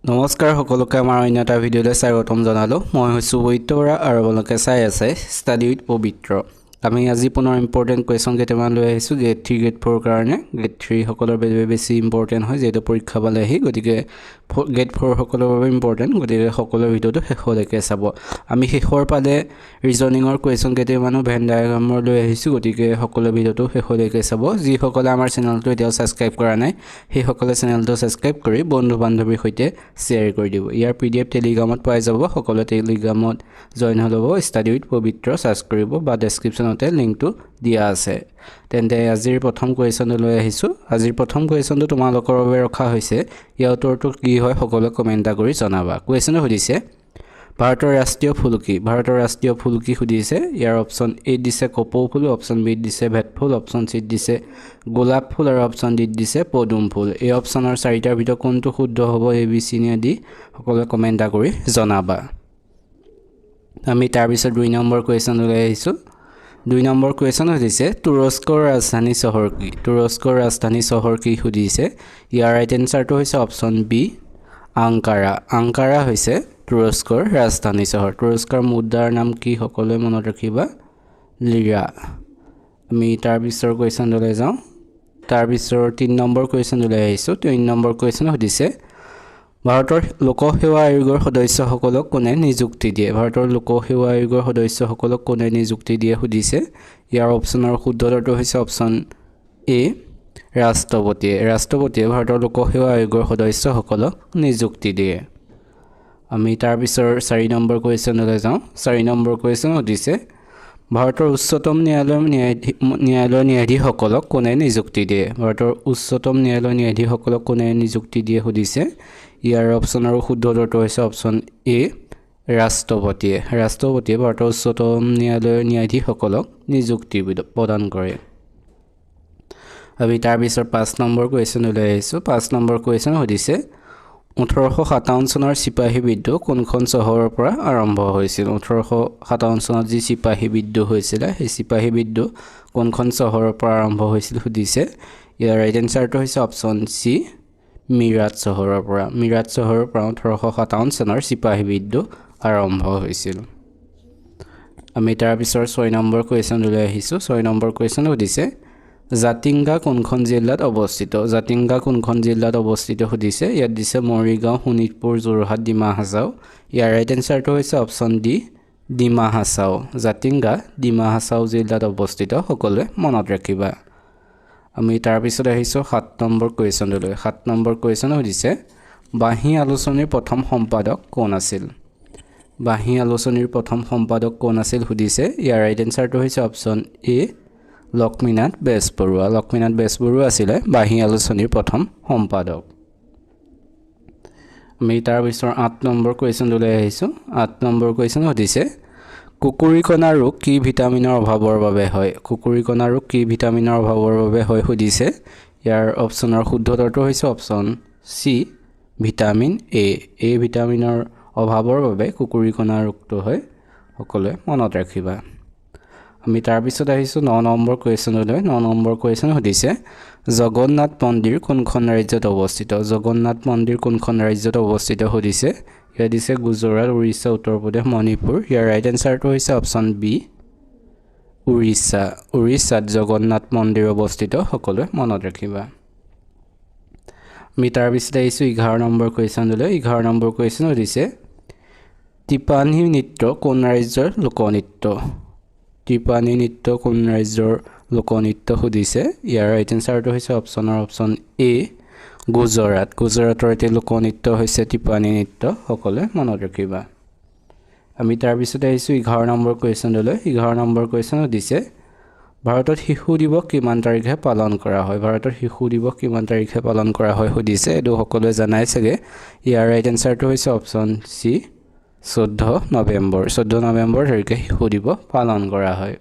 নমস্কাৰ সকলোকে আমাৰ অন্য এটা ভিডিঅ'লৈ স্বাগতম জনালোঁ। মই হৈছোঁ বৈত্য বৰা আৰু আপোনালোকে চাই আছে ষ্টাডি উইথ পবিত্ৰ। আমি আজি পুনৰ ইম্পৰ্টেণ্ট কুৱেশ্যন কেইটামান লৈ আহিছোঁ গ্ৰেড 3 গ্ৰেড 4 কাৰণে। গ্ৰেড 3 সকলৰ বাবে বেছি ইম্পৰ্টেণ্ট হয় যিহেতু পৰীক্ষা পালেহি, গতিকে গ্ৰেড 4 সকলৰ বাবে ইম্পৰ্টেণ্ট, গতিকে সকলো ভিডিঅ'টো শেষলৈকে চাব। আমি শেষৰ পালে ৰিজনিঙৰ কুৱেশ্যন কেইটামানো ভেন ডায়াগ্ৰামৰ লৈ আহিছোঁ, গতিকে সকলো ভিডিঅ'টো শেষলৈকে চাব। যিসকলে আমাৰ চেনেলটো এতিয়াও ছাবস্ক্ৰাইব কৰা নাই সেইসকলে চেনেলটো ছাবস্ক্ৰাইব কৰি বন্ধু বান্ধৱীৰ সৈতে শ্বেয়াৰ কৰি দিব। ইয়াৰ PDF টেলিগ্ৰামত পাই যাব, সকলোৱে টেলিগ্ৰামত জইন হৈ ল'ব। ষ্টাডি উইথ পবিত্ৰ ছাৰ্চ কৰিব বা ডেছক্ৰিপশ্যনতে লিংকটো দিয়া আছে। তেন্তে আজিৰ প্ৰথম কুৱেশ্যনটো লৈ আহিছোঁ। আজিৰ প্ৰথম কুৱেশ্যনটো তোমালোকৰ বাবে ৰখা হৈছে। ইয়াৰ উত্তৰটো কি হয় সকলোৱে কমেণ্ট কৰি জনাবা। কুৱেশ্যনে সুধিছে ভাৰতৰ ৰাষ্ট্ৰীয় ফুল কি? ভাৰতৰ ৰাষ্ট্ৰীয় ফুল কি সুধিছে। ইয়াৰ অপশ্যন এ দিছে কপৌ ফুল, অপশ্যন বি দিছে ভেট ফুল, অপশ্যন চি দিছে গোলাপ ফুল আৰু অপশ্যন ডি দিছে পদুম ফুল। এই অপশ্যনৰ চাৰিটাৰ ভিতৰত কোনটো শুদ্ধ হ'ব ABC দি সকলোৱে কমেণ্ট কৰি জনাবা। আমি তাৰপিছত 2 নম্বৰ কুৱেশ্যন লৈ আহিছোঁ। 2 নম্বৰ কুৱেশ্যন সুধিছে তুৰস্কৰ ৰাজধানী চহৰ কি? তুৰস্কৰ ৰাজধানী চহৰ কি সুধিছে। ইয়াৰ ৰাইট এনচাৰটো হৈছে অপশ্যন বি আংকাৰা। আংকাৰা হৈছে তুৰস্কৰ ৰাজধানী চহৰ। তুৰস্কৰ মুদ্ৰাৰ নাম কি সকলোৱে মনত ৰাখিবা, লিৰা। আমি তাৰপিছৰ কুৱেশ্যনলৈ যাওঁ। তাৰপিছৰ 3 নম্বৰ কুৱেশ্যনলৈ আহিছোঁ। 3 নম্বৰ কুৱেশ্যন সুধিছে ভাৰতৰ লোকসেৱা আয়োগৰ সদস্যসকলক কোনে নিযুক্তি দিয়ে? ভাৰতৰ লোকসেৱা আয়োগৰ সদস্যসকলক কোনে নিযুক্তি দিয়ে সুধিছে। ইয়াৰ অপশ্যনৰ শুদ্ধটো হৈছে অপশ্যন এ ৰাষ্ট্ৰপতিয়ে। ৰাষ্ট্ৰপতিয়ে ভাৰতৰ লোকসেৱা আয়োগৰ সদস্যসকলক নিযুক্তি দিয়ে। আমি তাৰপিছৰ 4 নম্বৰ কুৱেশ্যনলৈ যাওঁ। 4 নম্বৰ কুৱেশ্যন সুধিছে ভাৰতৰ উচ্চতম ন্যায়ালয়ৰ ন্যায়াধীশসকলক কোনে নিযুক্তি দিয়ে? ভাৰতৰ উচ্চতম ন্যায়ালয়ৰ ন্যায়াধীশসকলক কোনে নিযুক্তি দিয়ে সুধিছে। ইয়াৰ অপশ্যনৰ শুদ্ধটো হৈছে অপশ্যন এ ৰাষ্ট্ৰপতিয়ে। ৰাষ্ট্ৰপতিয়ে ভাৰতৰ উচ্চতম ন্যায়ালয়ৰ ন্যায়াধীশসকলক নিযুক্তি প্ৰদান কৰে। আমি তাৰপিছত 5 নম্বৰ কুৱেশ্যনলৈ আহিছোঁ। 5 নম্বৰ কুৱেশ্যন সুধিছে 1857 চনৰ চিপাহী বিদ্ৰোহ কোনখন চহৰৰ পৰা আৰম্ভ হৈছিল? 1857 চনত যি চিপাহী বিদ্ৰোহ হৈছিলে সেই চিপাহী বিদ্ৰোহ কোনখন চহৰৰ পৰা আৰম্ভ হৈছিল সুধিছে। ইয়াৰ ৰাইট এনচাৰটো হৈছে অপশ্যন চি মিৰাট চহৰৰ পৰা। মিৰাট চহৰৰ পৰা 1857 চনৰ চিপাহী বিদ্ৰোহ আৰম্ভ হৈছিল। আমি তাৰপিছৰ 6 নম্বৰ কুৱেশ্যনলৈ আহিছোঁ। 6 নম্বৰ কুৱেশ্যন সুধিছে জাতিংগা কোনখন জিলাত অৱস্থিত? জাতিংগা কোনখন জিলাত অৱস্থিত সুধিছে। ইয়াত দিছে মৰিগাঁও, শোণিতপুৰ, যোৰহাট, ডিমা হাছাও। ইয়াৰ ৰাইট এনচাৰটো হৈছে অপশ্যন ডি ডিমা হাছাও। জাতিংগা ডিমা হাছাও জিলাত অৱস্থিত, সকলোৱে মনত ৰাখিবা। আমি তাৰপিছত আহিছোঁ 7 নম্বৰ কুৱেশ্যনলৈ। 7 নম্বৰ কুৱেশ্যন সুধিছে বাঁহী আলোচনীৰ প্ৰথম সম্পাদক কোন আছিল? বাঁহী আলোচনীৰ প্ৰথম সম্পাদক কোন আছিল সুধিছে। ইয়াৰ ৰাইট এনচাৰটো হৈছে অপশ্যন এ লক্ষ্মীনাথ বেজবৰুৱা। লক্ষ্মীনাথ বেজবৰুৱা আছিলে বাঁহী আলোচনীৰ প্ৰথম সম্পাদক। আমি তাৰপিছৰ 8 নম্বৰ কুৱেশ্যনলৈ আহিছোঁ। 8 নম্বৰ কুৱেশ্যন সুধিছে কুকুৰীকণা ৰোগ কি ভিটামিনৰ অভাৱৰ বাবে হয়? কুকুৰীকণা ৰোগ কি ভিটামিনৰ অভাৱৰ বাবে হয় সুধিছে। ইয়াৰ অপশ্যনৰ শুদ্ধটো হৈছে অপশ্যন চি ভিটামিন এ। এই ভিটামিনৰ অভাৱৰ বাবে কুকুৰীকণা ৰোগটো হয়, সকলোৱে মনত ৰাখিবা। আমি তাৰপিছত আহিছোঁ 9 নম্বৰ কুৱেশ্যনলৈ। 9 নম্বৰ কুৱেশ্যন সুধিছে জগন্নাথ মন্দিৰ কোনখন ৰাজ্যত অৱস্থিত? জগন্নাথ মন্দিৰ কোনখন ৰাজ্যত অৱস্থিত সুধিছে। ইয়াত দিছে গুজৰাট, উৰিষ্যা, উত্তৰ প্ৰদেশ, মণিপুৰ। ইয়াৰ ৰাইট এনচাৰটো হৈছে অপশ্যন বি উৰিষ্যা। উৰিষ্যাত জগন্নাথ মন্দিৰ অৱস্থিত, সকলোৱে মনত ৰাখিবা। আমি তাৰপিছত আহিছোঁ 11 নম্বৰ কুৱেশ্যনলৈ। 11 নম্বৰ কুৱেশ্যন সুধিছে টিপানী নৃত্য কোন ৰাজ্যৰ লোকনৃত্য? টিপানী নৃত্য কোন ৰাজ্যৰ লোকনৃত্য সুধিছে। ইয়াৰ ৰাইট এনচাৰটো হৈছে অপশ্যন এ গুজৰাট। গুজৰাটৰ এটি লোকনৃত্য হৈছে টিপানী নৃত্য, সকলোৱে মনত ৰাখিবা। আমি তাৰপিছত আহিছোঁ 11 নম্বৰ কুৱেশ্যনলৈ। 11 নম্বৰ কুৱেশ্যন সুধিছে ভাৰতত শিশু দিৱস কিমান তাৰিখে পালন কৰা হয়? ভাৰতত শিশু দিৱস কিমান তাৰিখে পালন কৰা হয় সুধিছে। এইটো সকলোৱে জানাই চাগে। ইয়াৰ ৰাইট এনচাৰটো হৈছে অপশ্যন চি 14 নৱেম্বৰ। 14 নৱেম্বৰ তাৰিখে শিশু দিৱস পালন কৰা হয়।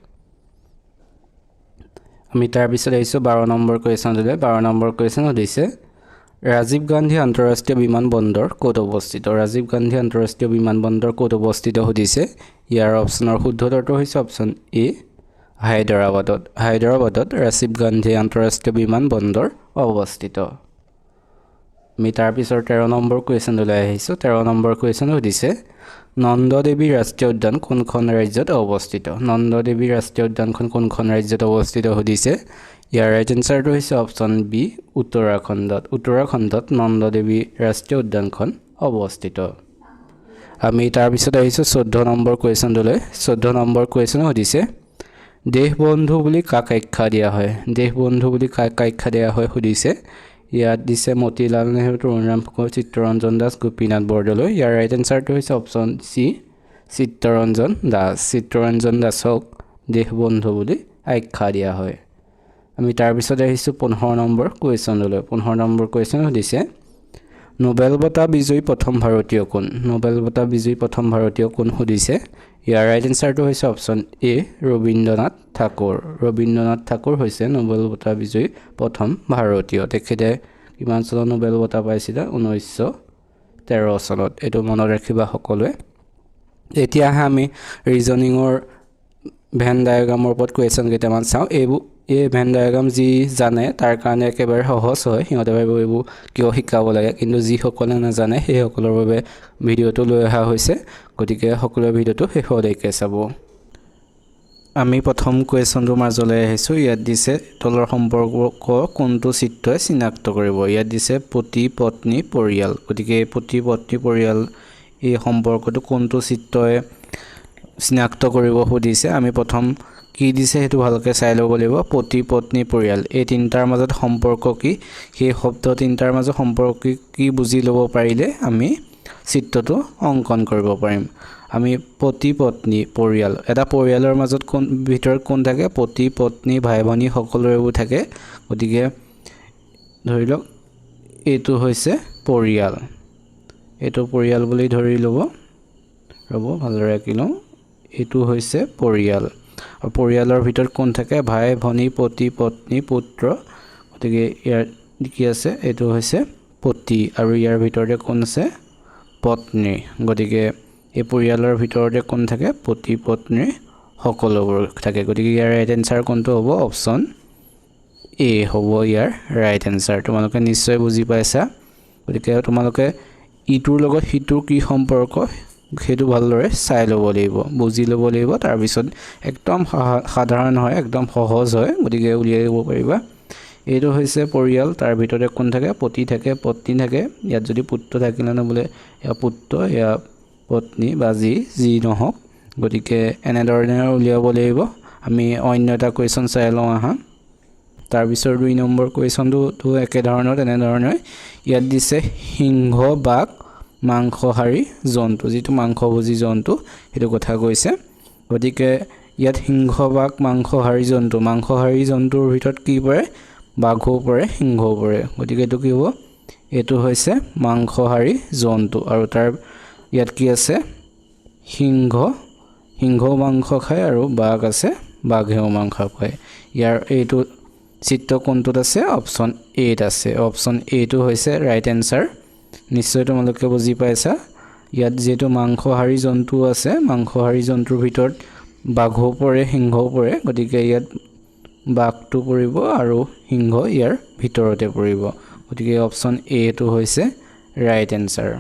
আমি তাৰপিছত আহিছোঁ 12 নম্বৰ কুৱেশ্যনলৈ। 12 নম্বৰ কুৱেশ্যন সুধিছে ৰাজীৱ গান্ধী আন্তঃৰাষ্ট্ৰীয় বিমানবন্দৰ ক'ত অৱস্থিত? ৰাজীৱ গান্ধী আন্তঃৰাষ্ট্ৰীয় বিমানবন্দৰ ক'ত অৱস্থিত সুধিছে। ইয়াৰ অপশ্যনৰ শুদ্ধটো হৈছে অপশ্যন এ হায়দৰাবাদত। হায়দৰাবাদত ৰাজীৱ গান্ধী আন্তঃৰাষ্ট্ৰীয় বিমানবন্দৰ অৱস্থিত। আমি তাৰ পিছৰ 13 নম্বৰ কুৱেশ্যনলৈ আহিছোঁ 13 নম্বৰ কুৱেশ্যন সুধিছে নন্দদেৱী ৰাষ্ট্ৰীয় উদ্যান কোনখন ৰাজ্যত অৱস্থিত নন্দদেৱী ৰাষ্ট্ৰীয় উদ্যানখন কোনখন ৰাজ্যত অৱস্থিত সুধিছে ইয়াৰ ৰাইট এনসাৰটো হৈছে অপচন বি উত্তৰাখণ্ডত নন্দদেৱী ৰাষ্ট্ৰীয় উদ্যানখন অৱস্থিত আমি তাৰ পিছত আহিছোঁ 14 নম্বৰ কুৱেশ্যনলৈ 14 নম্বৰ কুৱেশ্যন সুধিছে দেশবন্ধু বুলি কাক আখ্যা দিয়া হয় দেশবন্ধু বুলি কাক আখ্যা দিয়া হয় সুধিছে ইয়াত দিছে মতিলাল নেহৰু তৰুণৰাম ফুকন চিত্তৰঞ্জন দাস গোপীনাথ বৰদলৈ ইয়াৰ ৰাইট এনসাৰটো হৈছে অপচন সি চিত্তৰঞ্জন দাসক দেশবন্ধু বুলি আখ্যা দিয়া হয় আমি তাৰ পিছত আহিছোঁ 15 নম্বৰ কুৱেশ্যনলৈ 15 নম্বৰ কুৱেশ্যন সুধিছে নোবেল বঁটা বিজয়ী প্ৰথম ভাৰতীয় কোন সুধিছে ইয়াৰ ৰাইট এনসাৰটো হৈছে অপচন এ ৰবীন্দ্ৰনাথ ঠাকুৰ হৈছে নোবেল বঁটা বিজয়ী প্ৰথম ভাৰতীয় তেখেতে কিমান চনত নোবেল বঁটা পাইছিল 1913 চনত এটো মনত ৰাখিবা সকলোৱে এতিয়া আমি ৰিজনিংৰ ভেন ডায়াগ্ৰামৰ ওপৰত কুৱেশ্যন কেইটামান চাওঁ এই ভেন ডায়াগ্ৰাম যি জানে তাৰ কাৰণে একেবাৰে সহজ হয় সিহঁতে ভাবিব এইবোৰ কিয় শিকাব লাগে কিন্তু যিসকলে নাজানে সেইসকলৰ বাবে ভিডিঅ'টো লৈ অহা হৈছে গতিকে সকলোৱে ভিডিঅ'টো শেষলৈকে চাব আমি প্ৰথম কুৱেশ্যনটোৰ মাজলৈ আহিছোঁ ইয়াত দিছে তলৰ সম্পৰ্ক কোনটো চিত্ৰই চিনাক্ত কৰিব ইয়াত দিছে পতি পত্নী পৰিয়াল গতিকে পতি পত্নী পৰিয়াল এই সম্পৰ্কটো কোনটো চিত্ৰই চিনাক্ত কৰিব সুধিছে আমি প্ৰথম কি দিছে হেতু ভালকে চাই ল'ব লাগিব পতি পত্নী পৰিয়াল এই তিনটাৰ মাজত সম্পৰ্ক কি সেই শব্দ তিনটাৰ মাজত সম্পৰ্ক কি বুজি ল'ব পাৰিলে আমি চিত্ৰটো অংকন কৰিব পাৰিম আমি পতি পত্নী পৰিয়াল এটা পৰিয়ালৰ মাজত ভিতৰত কোন থাকে পতি পত্নী ভাই ভনী সকলোৰেবোৰ থাকে গতিকে ধৰি লওক এইটো হৈছে পৰিয়াল এইটো পৰিয়াল বুলি ধৰি ল'ব ৰব ভালদৰে ৰাখি লওঁ এইটো হৈছে পৰিয়াল আৰু পৰিয়ালৰ ভিতৰত কোন থাকে ভাই ভনী পতি পত্নী পুত্ৰ গতিকে ইয়াৰ কি আছে এইটো হৈছে পতি আৰু ইয়াৰ ভিতৰতে কোন আছে পত্নী গতিকে এই পৰিয়ালৰ ভিতৰতে কোন থাকে পতি পত্নী সকলোবোৰ থাকে গতিকে ইয়াৰ ৰাইট এনসাৰ কোনটো হ'ব অপচন এ হ'ব ইয়াৰ ৰাইট এনসাৰ তোমালোকে নিশ্চয় বুজি পাইছা গতিকে তোমালোকে ইটোৰ লগত সিটোৰ কি সম্পৰ্ক সেইটো ভালদৰে চাই ল'ব লাগিব বুজি ল'ব লাগিব তাৰ পিছত একদম সাধাৰণ হয় একদম সহজ হয় গতিকে উলিয়াই ল'ব পাৰিবা এইটো হৈছে পৰিয়াল তাৰ ভিতৰতে কোন থাকে পতি থাকে পত্নী থাকে ইয়াত যদি পুত্ৰ থাকিলে ন বোলে ইয়া পুত্ৰ ইয়া পত্নী বা যি নহওক গতিকে এনেধৰণে উলিয়াব লাগিব আমি অন্য এটা কুৱেশ্যন চাই লওঁ আহা তাৰ পিছৰ 2 নম্বৰ কুৱেশ্যনটো একে ধৰণৰ এনেধৰণে ইয়াত দিছে সিংহ বাঘ মাংসহাৰী জন্তু যিটো মাংসভোজী জন্তু সেইটো কথা কৈছে গতিকে ইয়াত সিংহ বাঘ মাংসহাৰী জন্তুৰ ভিতৰত কি পৰে বাঘো পৰে সিংহও পৰে গতিকে এইটো কি হ'ব এইটো হৈছে মাংসহাৰী জন্তু আৰু তাৰ ইয়াত কি আছে সিংহ মাংস খায় আৰু বাঘ আছে বাঘেও মাংস খায় ইয়াৰ এইটো চিত্ৰ কোনটোত আছে অপচন এত আছে অপচন এটো হৈছে ৰাইট এনসাৰ নিশ্চয় তোমালোকে বুজি পাইছা ইয়াত যেটো মাংসহাৰী জন্তু আছে মাংসহাৰী জন্তুৰ ভিতৰত বাঘো পৰে সিংহও পৰে গতিকে ইয়াত বাঘটো পৰিব আৰু সিংহ ইয়াৰ ভিতৰতে পৰিব গতিকে অপচন এ টো হৈছে ৰাইট এনসাৰ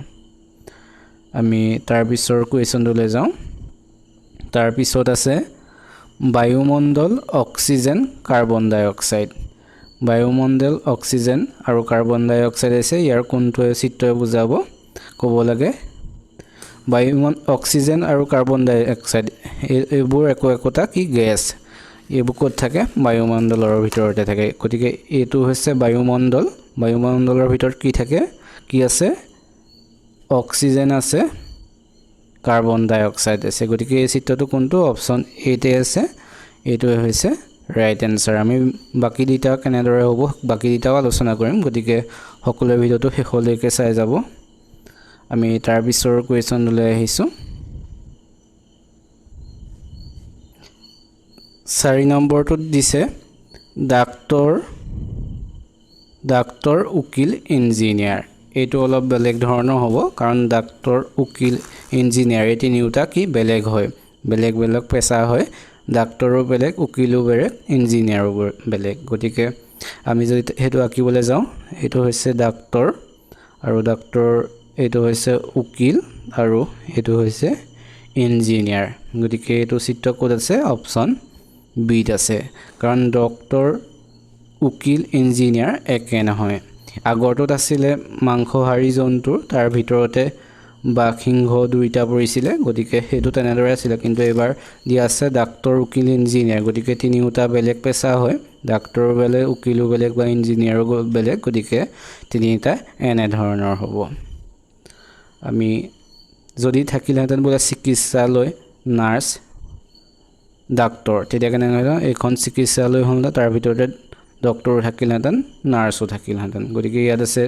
আমি তাৰ পিছৰ কুৱেশ্যনটোলৈ যাওঁ তাৰ পিছত আছে বায়ুমণ্ডল অক্সিজেন কাৰ্বন ডাই অক্সাইড বায়ুমণ্ডল অক্সিজেন আৰু কাৰ্বন ডাই অক্সাইড আছে ইয়াৰ কোনটো চিত্ৰই বুজাব ক'ব লাগে অক্সিজেন আৰু কাৰ্বন ডাই অক্সাইড এইবোৰ একোটা কি গেছ এইবোৰ ক'ত থাকে বায়ুমণ্ডলৰ ভিতৰতে থাকে গতিকে এইটো হৈছে বায়ুমণ্ডলৰ ভিতৰত কি থাকে কি আছে অক্সিজেন আছে কাৰ্বন ডাই অক্সাইড আছে গতিকে এই চিত্ৰটো কোনটো অপচন এতে আছে এইটো হৈছে ৰাইট এনসাৰ আমি বাকি দুটা কেনেদৰে হ'ব বাকি দুটাও আলোচনা কৰিম গতিকে সকলোৱে ভিডিঅ'টো শেষলৈকে চাই যাব আমি তাৰ পিছৰ কুৱেশ্যনলৈ আহিছোঁ 4 নম্বৰটোত দিছে ডাক্তৰ উকিল ইঞ্জিনিয়াৰ এইটো অলপ বেলেগ ধৰণৰ হ'ব কাৰণ ডাক্তৰ উকিল ইঞ্জিনিয়াৰ এই তিনিটা কি বেলেগ হয় বেলেগ পেশা হয় ডাক্তৰো বেলেগ উকিলো বেলেগ ইঞ্জিনিয়াৰো বেলেগ গতিকে আমি যদি হেতু আঁকিবলৈ যাওঁ এইটো হৈছে ডাক্তৰ আৰু ডক্টৰ এইটো হৈছে উকিল আৰু এইটো হৈছে ইঞ্জিনিয়াৰ গতিকে এইটো চিত্ৰ ক'ত আছে অপচন বিত আছে কাৰণ ডক্টৰ উকিল ইঞ্জিনিয়াৰ একে নহয় আগৰটোত আছিলে মাংসহাৰী জন্তু তাৰ ভিতৰতে বাঘ সিংহ দুইটা পৰিছিলে গতিকে হেতু তেনেদৰে আছিল কিন্তু এবাৰ দিয়া আছে ডাক্তৰ উকিল ইঞ্জিনিয়াৰ গতিকে তিনিওটা বেলেগ পেশা হয় ডাক্তৰ বেলেগ উকিলো বেলেগ বা ইঞ্জিনিয়াৰো বেলেগ গতিকে তিনিটা এনে ধৰণৰ হ'ব আমি যদি থাকিলহেঁতেন বোলে চিকিৎসালয় নাৰ্ছ ডাক্তৰ তেতিয়া কেনে হয় এখন চিকিৎসালয় হ'ল তাৰ ভিতৰতে ডক্টৰ থাকিলহেঁতেন নাৰ্ছো থাকিলহেঁতেন গতিকে ইয়াত আছে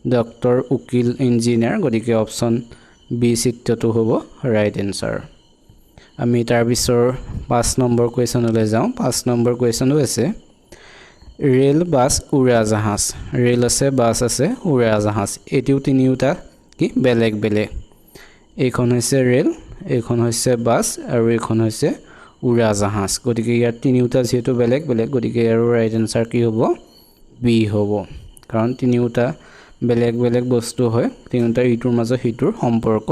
ডক্টৰ উকিল ইঞ্জিনিয়াৰ গতিকে অপচন বি চিত্ৰটো হ'ব ৰাইট এনসাৰ আমি তাৰ পিছৰ 5 নম্বৰ কোৱেশ্যনলৈ যাওঁ 5 নম্বৰ কোৱেশ্যনটো আছে ৰেল বাছ উৰাজাহাজ ৰেল আছে বাছ আছে উৰাজাহাজ এটিও তিনিওটা কি বেলেগ বেলেগ এইখন হৈছে ৰেল এইখন হৈছে বাছ আৰু এইখন হৈছে উৰাজাহাজ গতিকে ইয়াত তিনিওটা যেহেতু বেলেগ বেলেগ গতিকে আৰু ৰাইট এনসাৰ কি হ'ব বি হ'ব কাৰণ তিনিওটা বেলেগ বেলেগ বস্তু হয় তিনিওটা ইটোৰ মাজত সিটোৰ সম্পৰ্ক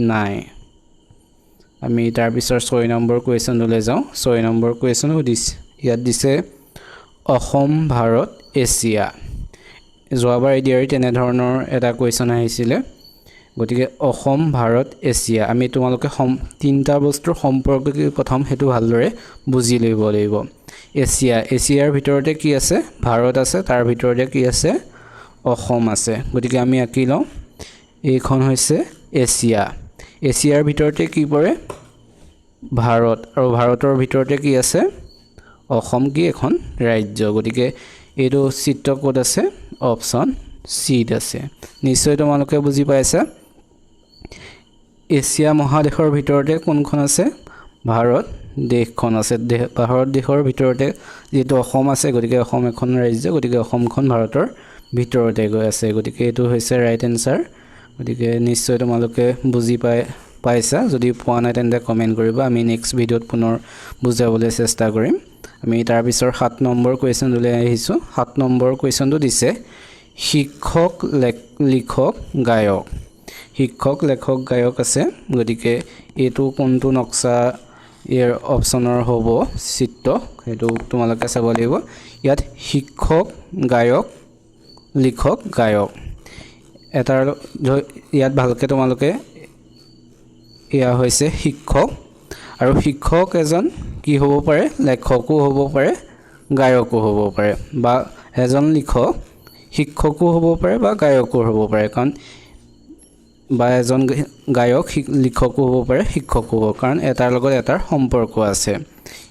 নাই আমি তাৰ পিছৰ 6 নম্বৰ কোৱেশ্যনলৈ যাওঁ 6 নম্বৰ কোৱেশ্যন দিছে ইয়াত দিছে অসম ভাৰত এছিয়া যোৱাবাৰ এডিআৰ তেনে ধৰণৰ এটা কোৱেশ্যন আহিছিলে গতিকে অসম ভাৰত এছিয়া আমি তোমালোকে তিনিটা বস্তুৰ সম্পৰ্ক কি প্ৰথম হেতু ভালদৰে বুজি লব লাগিব এছিয়াৰ ভিতৰতে কি আছে ভাৰত আছে তাৰ ভিতৰতে কি আছে অসম আছে গতিকে আমি আঁকি লওঁ এইখন হৈছে এছিয়াৰ ভিতৰতে কি পৰে ভাৰত আৰু ভাৰতৰ ভিতৰতে কি আছে অসম কি এখন ৰাজ্য গতিকে এইটো চিত্ৰ ক'ত আছে অপচন সিত আছে নিশ্চয় তোমালোকে বুজি পাইছা এছিয়া মহাদেশৰ ভিতৰতে কোনখন আছে ভাৰত দেশখন আছে ভাৰত দেশৰ ভিতৰতে যেটো অসম আছে গতিকে অসম এখন ৰাজ্য গতিকে অসমখন ভাৰতৰ ভিতৰতে গৈ আছে গতিকে এটো হৈছে ৰাইট এনসাৰ গতিকে নিশ্চয় তোমালোকে বুজি পাইছা যদি পোৱা নাই তেন্তে কমেন্ট কৰিবা আমি নেক্সট ভিডিঅত পুনৰ বুজাবলৈ চেষ্টা কৰিম আমি তাৰ পিছৰ 7 নম্বৰ কোৱেশ্যন লৈ আহিছো 7 নম্বৰ কোৱেশ্যনটো দিছে শিক্ষক লিখক গায়ক শিক্ষক লেখক গায়ক আছে গতিকে এটো কোনটো নক্সা ইয়াৰ অপচনৰ হ'ব চিত্ৰ হেতু তোমালোকে চাব লাগিব ইয়াত শিক্ষক গায়ক লিখক গায়ক এটাৰ ইয়াত ভালকে তোমালোকে ইয়া হৈছে শিক্ষক আৰু শিক্ষক এজন কি হ'ব পাৰে লেখকও হ'ব পাৰে গায়কও হ'ব পাৰে বা এজন লিখক শিক্ষকও হ'ব পাৰে বা গায়কও হ'ব পাৰে কাৰণ বা এজন গায়ক লিখকও হ'ব পাৰে শিক্ষকও হ'ব কাৰণ এটাৰ লগত এটাৰ সম্পৰ্ক আছে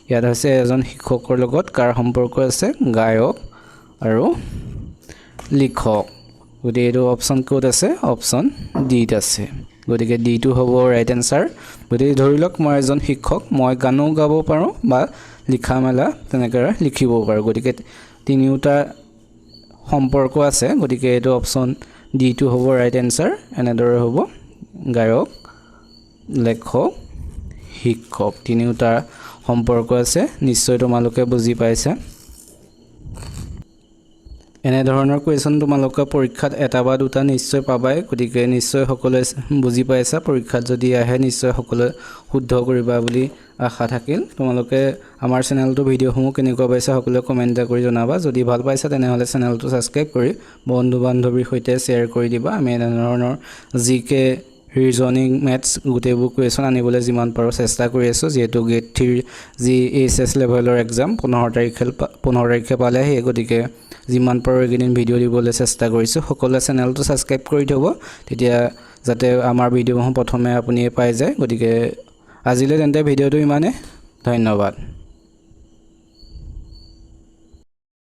ইয়াত হৈছে এজন শিক্ষকৰ লগত কাৰ সম্পৰ্ক আছে গায়ক আৰু লিখক গতিকে এইটো অপচন কোড আছে অপচন ডিত আছে গতিকে ডিটো হ'ব ৰাইট এনসাৰ গতিকে ধৰি লওক মই এজন শিক্ষক মই গানো গাব পাৰোঁ বা লিখা মেলা তেনেকৈ লিখিব পাৰোঁ গতিকে তিনিওটা সম্পৰ্ক আছে গতিকে এইটো অপচন ডিটো হ'ব ৰাইট এনসাৰ এনেদৰে হ'ব গায়ক লেখক শিক্ষক তিনিওটা সম্পৰ্ক আছে নিশ্চয় তোমালোকে বুজি পাইছা এনে ধৰণৰ কোৱেশ্যন তোমালোকে পৰীক্ষাত এটা বা দুটা নিশ্চয় পাবাই গতিকে নিশ্চয় সকলোৱে বুজি পাইছা পৰীক্ষাত যদি আহে নিশ্চয় সকলোৱে শুদ্ধ কৰিবা বুলি আশা থাকিল তোমালোকে আমাৰ চেনেলটো ভিডিঅ'সমূহ কেনেকুৱা পাইছা সকলোৱে কমেন্ট কৰি জনাবা যদি ভাল পাইছা তেনেহলে চেনেলটো সাবস্ক্ৰাইব কৰি বন্ধু বান্ধৱীৰ সৈতে শ্বেয়াৰ কৰি দিবা আমি এনে ধৰণৰ জিকে ৰিজনিং মেথছ গোটেইবোৰ কোৱেশ্যন আনিবলৈ যিমান পাৰো চেষ্টা কৰি আছো যেহেতু গ্ৰেড 3 জি এইচএছ লেভেলৰ এক্সাম 15 তাৰিখে পালে হে গতিকে যিমান পাৰো এদিন ভিডিঅ' দিবলৈ চেষ্টা কৰিছো সকলোৱে চেনেলটো সাবস্ক্ৰাইব কৰি থব তেতিয়া যাতে আমাৰ ভিডিঅ'সমূহ প্ৰথমে আপুনি পাই যায় গতিকে আজিলৈ তেন্তে ভিডিঅ'টো ইমানে ধন্যবাদ